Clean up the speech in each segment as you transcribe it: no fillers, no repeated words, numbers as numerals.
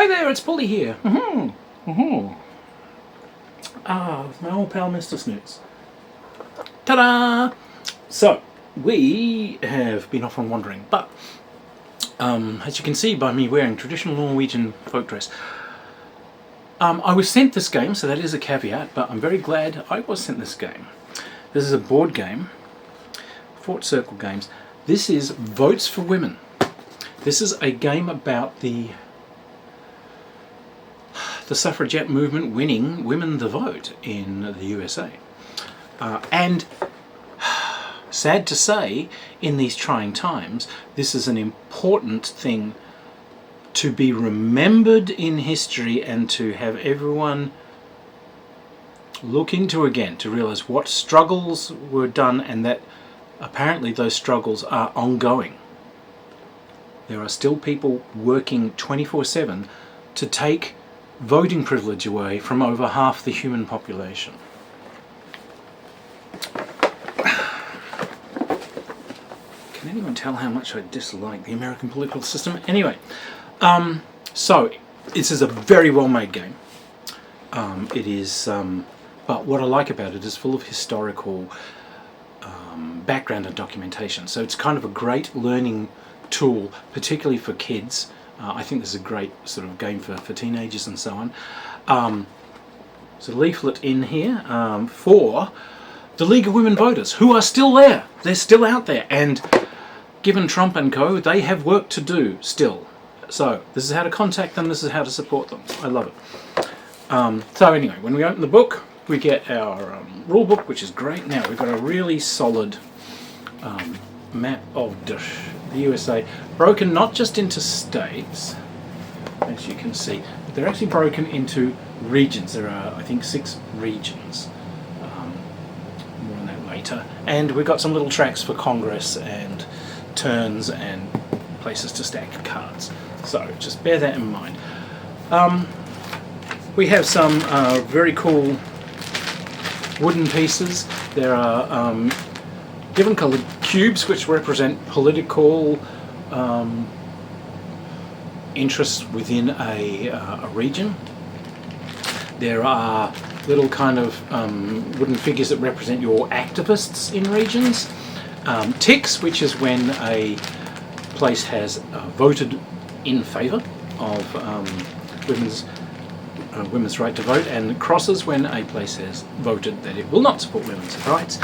Hi there, it's Polly here. My old pal Mr. Snoots. Ta-da! So, we have been off on wandering, but as you can see by me wearing traditional Norwegian folk dress, I was sent this game, so that is a caveat, but I'm very glad I was sent this game. This is a board game, Fort Circle Games. This is Votes for Women. This is a game about the suffragette movement winning women the vote in the USA. And sad to say, in these trying times, this is an important thing to be remembered in history and to have everyone look into again, to realize what struggles were done and that apparently those struggles are ongoing. There are still people working 24/7 to take voting privilege away from over half the human population. Can anyone tell how much I dislike the American political system? Anyway, so this is a very well made game. It is, but what I like about it is full of historical background and documentation. So it's kind of a great learning tool, particularly for kids. I think this is a great sort of game for teenagers and so on. So leaflet in here for the League of Women Voters, who are still there. They're still out there, and given Trump and co, they have work to do still. So this is how to contact them, this is how to support them. I love it. So anyway, when we open the book, we get our rule book, which is great. Now we've got a really solid map of the USA, broken not just into states, as you can see, but they're actually broken into regions. There are, I think, 6 regions. More on that later. And we've got some little tracks for Congress and turns and places to stack cards. So just bear that in mind. We have some very cool wooden pieces. There are different coloured cubes which represent political interests within a region. There are little kind of wooden figures that represent your activists in regions. Ticks, which is when a place has voted in favour of women's right to vote, and crosses when a place has voted that it will not support women's rights.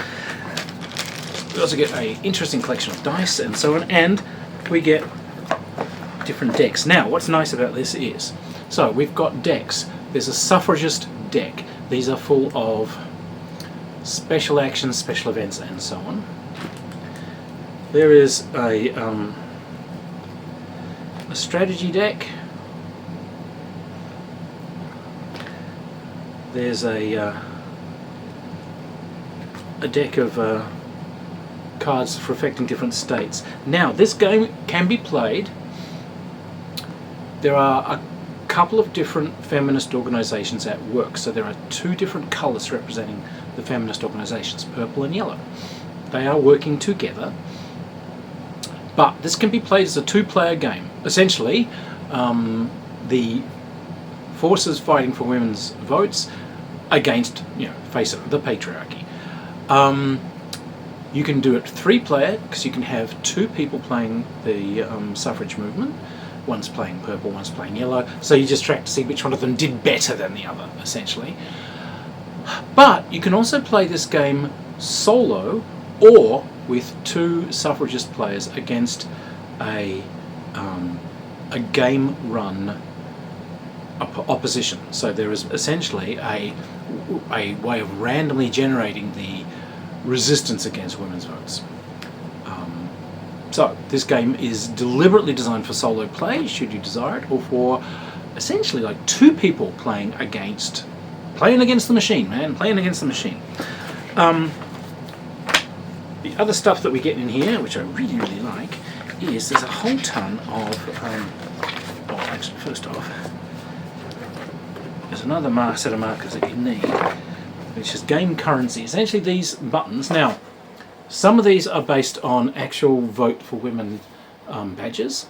We also get an interesting collection of dice and so on, and we get different decks. Now, what's nice about this is, so we've got decks. There's a suffragist deck. These are full of special actions, special events, and so on. There is a strategy deck. There's a deck of cards for affecting different states. Now, this game can be played. There are a couple of different feminist organisations at work, so there are 2 different colours representing the feminist organisations, purple and yellow. They are working together, but this can be played as a 2-player game. Essentially, the forces fighting for women's votes against, face it, the patriarchy. You can do it 3-player, because you can have 2 people playing the suffrage movement. One's playing purple, one's playing yellow. So you just track to see which one of them did better than the other, essentially. But you can also play this game solo or with 2 suffragist players against a game run opposition. So there is essentially a way of randomly generating the resistance against women's votes. So this game is deliberately designed for solo play, should you desire it, or for essentially like 2 people playing against the machine, man, playing against the machine. The other stuff that we get in here, which I really, really like, is there's a whole ton of, well, actually, first off, there's another set of markers that you need, which is game currency. Essentially these buttons. Now, some of these are based on actual Vote for Women badges.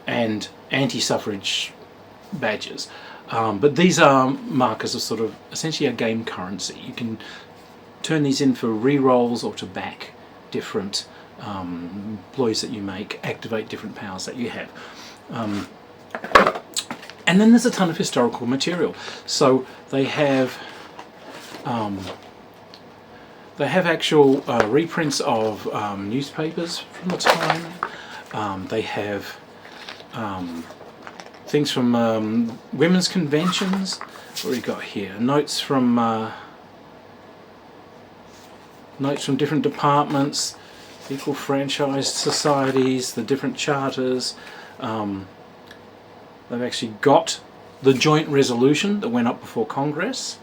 and anti-suffrage badges. But these are markers of sort of essentially a game currency. You can turn these in for re-rolls or to back different ploys that you make, activate different powers that you have. And then there's a ton of historical material. So they have actual reprints of newspapers from the time. They have things from women's conventions. What have we got here? Notes from different departments, equal franchise societies, the different charters. They've actually got the joint resolution that went up before Congress.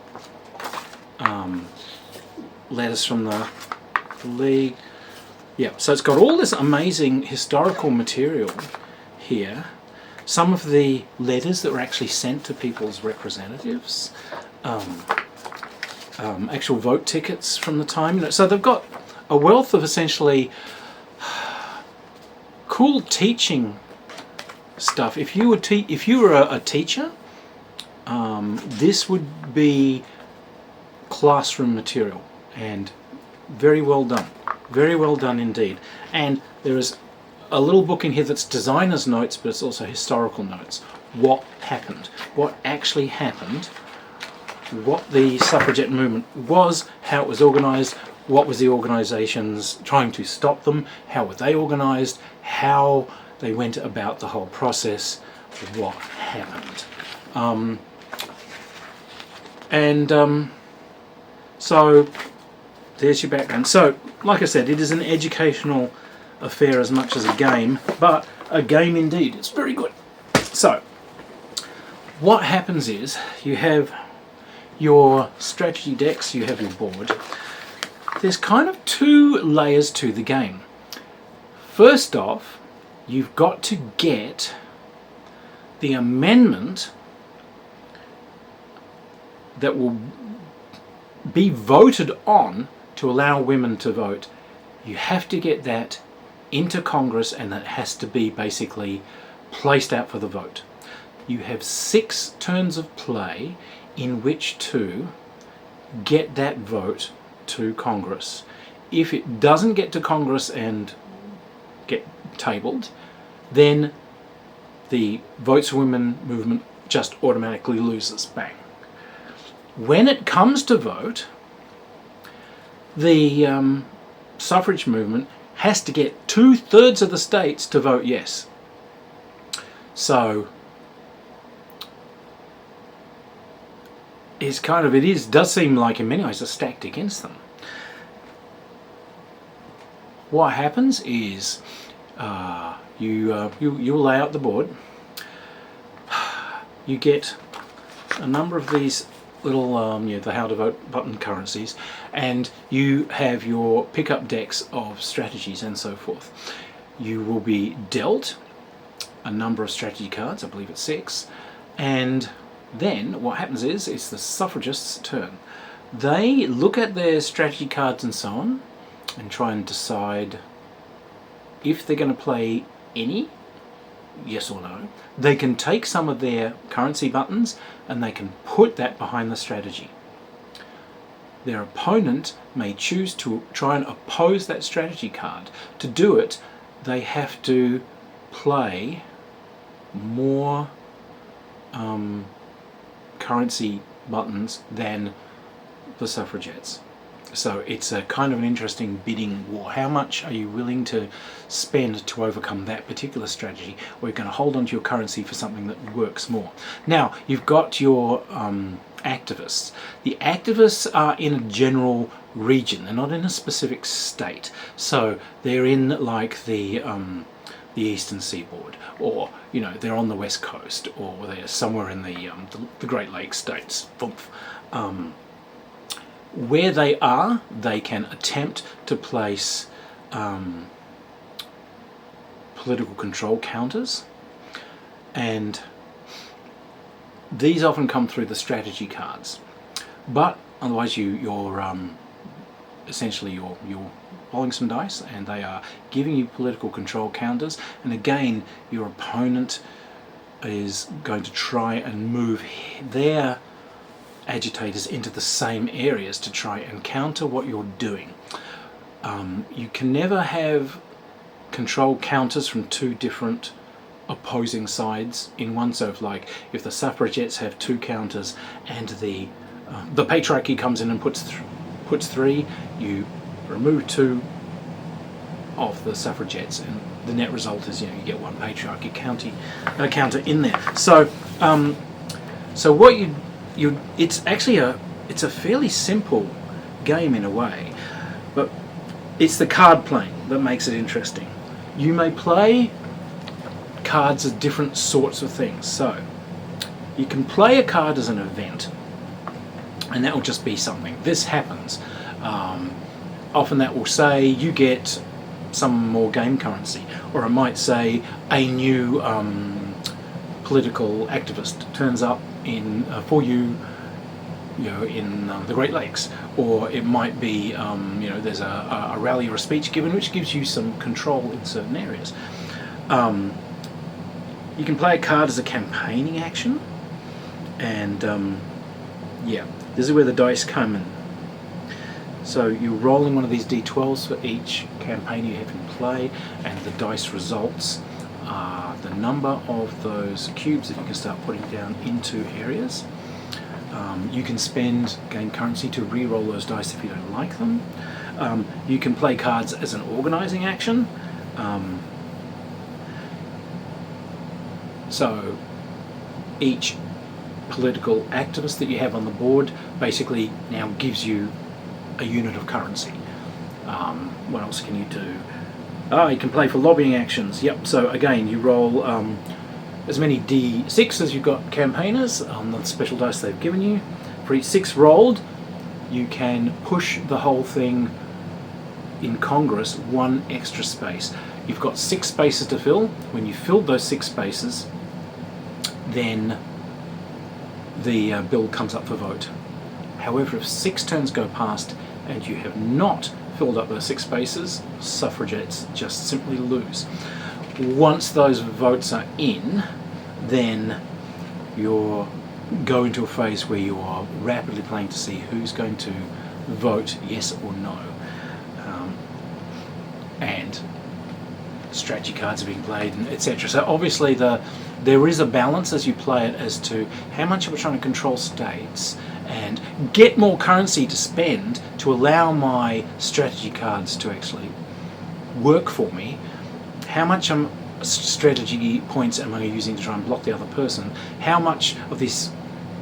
Letters from the League. Yeah, so it's got all this amazing historical material here. Some of the letters that were actually sent to people's representatives. Actual vote tickets from the time. So they've got a wealth of essentially cool teaching stuff. If you were a teacher, this would be classroom material, and very well done indeed. And there is a little book in here that's designer's notes, but it's also historical notes. What happened? What actually happened? What the suffragette movement was, how it was organised, what was the organisations trying to stop them, how were they organised, how they went about the whole process, what happened. So there's your background. So, like I said, it is an educational affair as much as a game, but a game indeed. It's very good. So, what happens is you have your strategy decks, you have your board. There's kind of two layers to the game. First off, you've got to get the amendment that will be voted on to allow women to vote. You have to get that into Congress, and that has to be basically placed out for the vote. You have 6 turns of play in which to get that vote to Congress. If it doesn't get to Congress and get tabled, then the Votes for Women movement just automatically loses. Bang. When it comes to vote, the suffrage movement has to get 2/3 of the states to vote yes. So does seem like in many ways are stacked against them. What happens is you lay out the board. You get a number of these little the how to vote button currencies, and you have your pickup decks of strategies and so forth. You will be dealt a number of strategy cards, I believe it's 6, and then what happens is it's the suffragists' turn. They look at their strategy cards and so on and try and decide if they're going to play any, yes or no. They can take some of their currency buttons and they can put that behind the strategy. Their opponent may choose to try and oppose that strategy card. To do it, they have to play more currency buttons than the suffragettes. So it's a kind of an interesting bidding war. How much are you willing to spend to overcome that particular strategy, or you're going to hold on to your currency for something that works more? Now, you've got your activists. The activists are in a general region. They're not in a specific state. So they're in like the Eastern Seaboard, or they're on the West Coast, or they're somewhere in the Great Lakes states. Where they are, they can attempt to place political control counters, and these often come through the strategy cards. But otherwise, essentially your rolling some dice, and they are giving you political control counters. And again, your opponent is going to try and move their agitators into the same areas to try and counter what you're doing. You can never have control counters from two different opposing sides in one. So if the suffragettes have two counters and the patriarchy comes in and puts 3, you remove 2 of the suffragettes, and the net result is you get one patriarchy counter in there. So what it's actually it's a fairly simple game in a way, but it's the card playing that makes it interesting. You may play cards as different sorts of things. So you can play a card as an event, and that will just be something. This happens. Often that will say you get some more game currency, or it might say a new political activist turns up in for you, in the Great Lakes, or it might be there's a rally or a speech given which gives you some control in certain areas. You can play a card as a campaigning action, and this is where the dice come in. So you're rolling one of these d12s for each campaign you have in play, and the dice results are the number of those cubes that you can start putting down into areas. You can spend game currency to re-roll those dice if you don't like them. You can play cards as an organising action. So each political activist that you have on the board basically now gives you a unit of currency. What else can you do? You can play for lobbying actions. Yep, so again you roll as many d6 as you've got campaigners on the special dice they've given you. For each 6 rolled, you can push the whole thing in Congress 1 extra space. You've got 6 spaces to fill. When you filled those 6 spaces, then the bill comes up for vote. However, if 6 turns go past and you have not filled up those 6 spaces, suffragettes just simply lose. Once those votes are in, then you're go into a phase where you are rapidly playing to see who's going to vote yes or no. And strategy cards are being played, and etc. So obviously there is a balance as you play it as to how much are we trying to control states and get more currency to spend to allow my strategy cards to actually work for me. How much strategy points am I using to try and block the other person? How much of this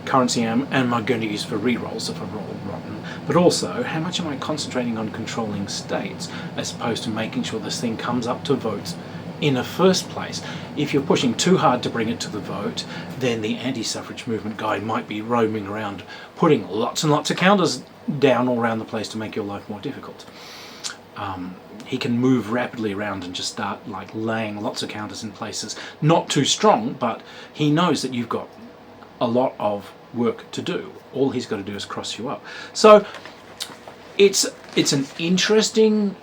currency am I going to use for re-rolls if I roll rotten? But also, how much am I concentrating on controlling states as opposed to making sure this thing comes up to votes in the first place? If you're pushing too hard to bring it to the vote, then the anti-suffrage movement guy might be roaming around putting lots and lots of counters down all around the place to make your life more difficult. He can move rapidly around and just start laying lots of counters in places. Not too strong, but he knows that you've got a lot of work to do. All he's got to do is cross you up. So it's an interesting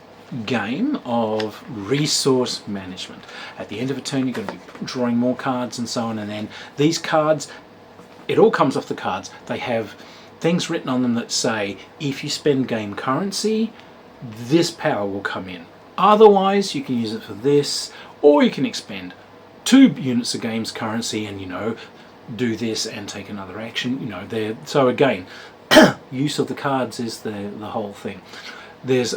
game of resource management. At the end of a turn, you're going to be drawing more cards and so on, and then these cards, it all comes off the cards. They have things written on them that say, if you spend game currency, this power will come in. Otherwise, you can use it for this, or you can expend 2 units of game's currency and, do this and take another action. So again, use of the cards is the whole thing. There's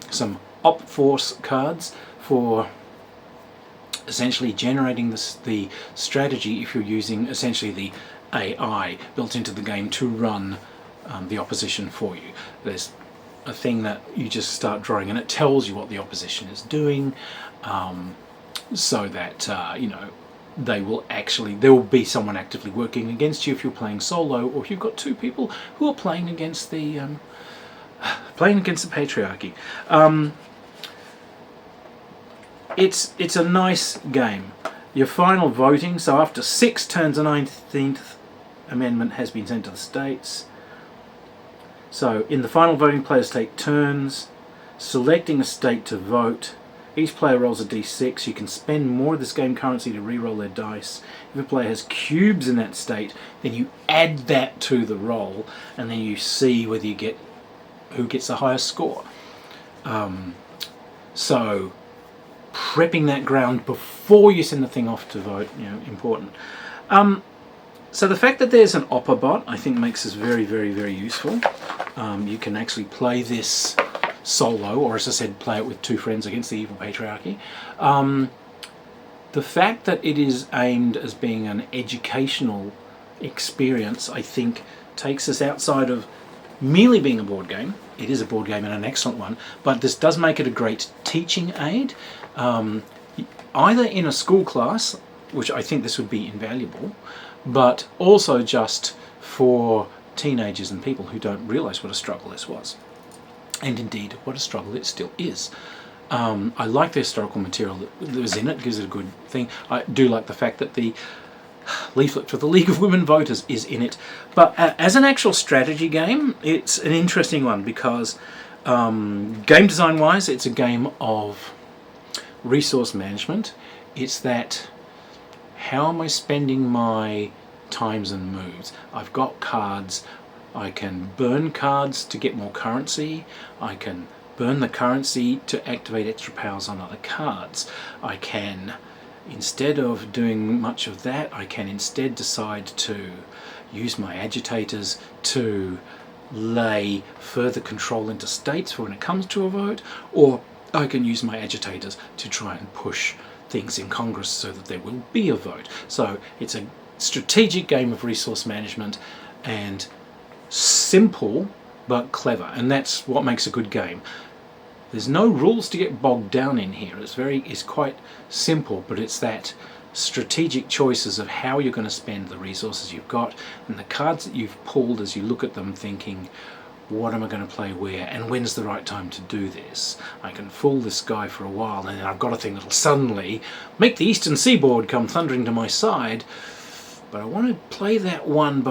some op force cards for essentially generating the strategy if you're using essentially the AI built into the game to run the opposition for you. There's a thing that you just start drawing and it tells you what the opposition is doing, so that there will be someone actively working against you if you're playing solo, or if you've got 2 people who are playing against the patriarchy. It's a nice game. Your final voting, so after 6 turns, the 19th Amendment has been sent to the states. So in the final voting, players take turns. selecting a state to vote. Each player rolls a d6. You can spend more of this game currency to re-roll their dice. If a player has cubes in that state, then you add that to the roll, and then you see whether you get who gets the highest score. So prepping that ground before you send the thing off to vote, important. So the fact that there's an opera bot, I think, makes this very, very, very useful. You can actually play this solo, or as I said, play it with two friends against the evil patriarchy. The fact that it is aimed as being an educational experience, I think, takes us outside of merely being a board game. It is a board game and an excellent one, but this does make it a great teaching aid, either in a school class, which I think this would be invaluable, but also just for teenagers and people who don't realise what a struggle this was. And indeed, what a struggle it still is. I like the historical material that was in it, gives it a good thing. I do like the fact that the leaflet for the League of Women Voters is in it. But as an actual strategy game, it's an interesting one because game design wise, it's a game of resource management. It's that, how am I spending my times and moves? I've got cards. I can burn cards to get more currency. I can burn the currency to activate extra powers on other cards. I can, instead of doing much of that, I can instead decide to use my agitators to lay further control into states for when it comes to a vote, or I can use my agitators to try and push things in Congress so that there will be a vote. So it's a strategic game of resource management, and simple but clever, and that's what makes a good game. There's no rules to get bogged down in here. It's quite simple, but it's that strategic choices of how you're going to spend the resources you've got and the cards that you've pulled as you look at them, thinking, what am I going to play where, and when's the right time to do this? I can fool this guy for a while, and then I've got a thing that'll suddenly make the eastern seaboard come thundering to my side, but I want to play that one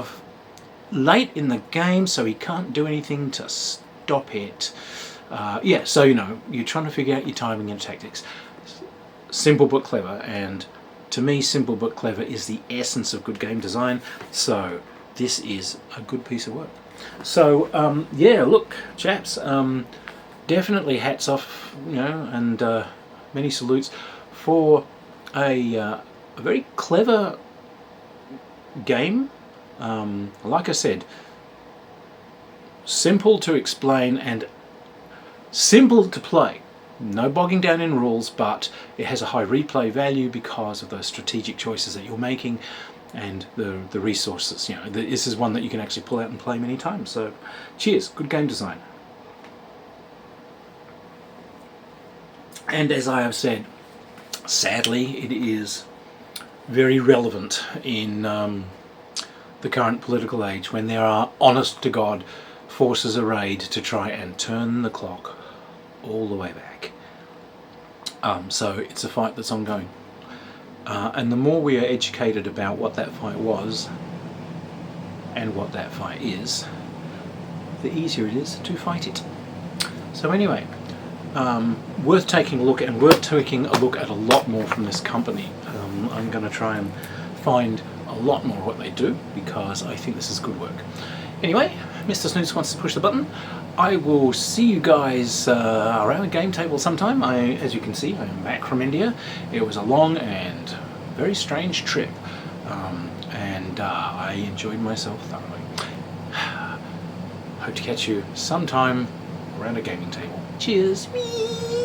late in the game so he can't do anything to stop it. So you're trying to figure out your timing and tactics. Simple but clever, and to me, simple but clever is the essence of good game design. So this is a good piece of work. So look, chaps, definitely hats off, and many salutes for a very clever game. Like I said, simple to explain and simple to play. No bogging down in rules, but it has a high replay value because of those strategic choices that you're making and the resources. This is one that you can actually pull out and play many times. So cheers, good game design. And as I have said, sadly it is very relevant in the current political age, when there are, honest to God, forces arrayed to try and turn the clock all the way back. So it's a fight that's ongoing. And the more we are educated about what that fight was and what that fight is, the easier it is to fight it. So anyway, worth taking a look, and worth taking a look at a lot more from this company. I'm going to try and find a lot more of what they do, because I think this is good work. Anyway, Mr. Snoots wants to push the button. I will see you guys around the game table sometime. As you can see, I am back from India. It was a long and very strange trip, and I enjoyed myself thoroughly. Hope to catch you sometime around a gaming table. Cheers! Whee!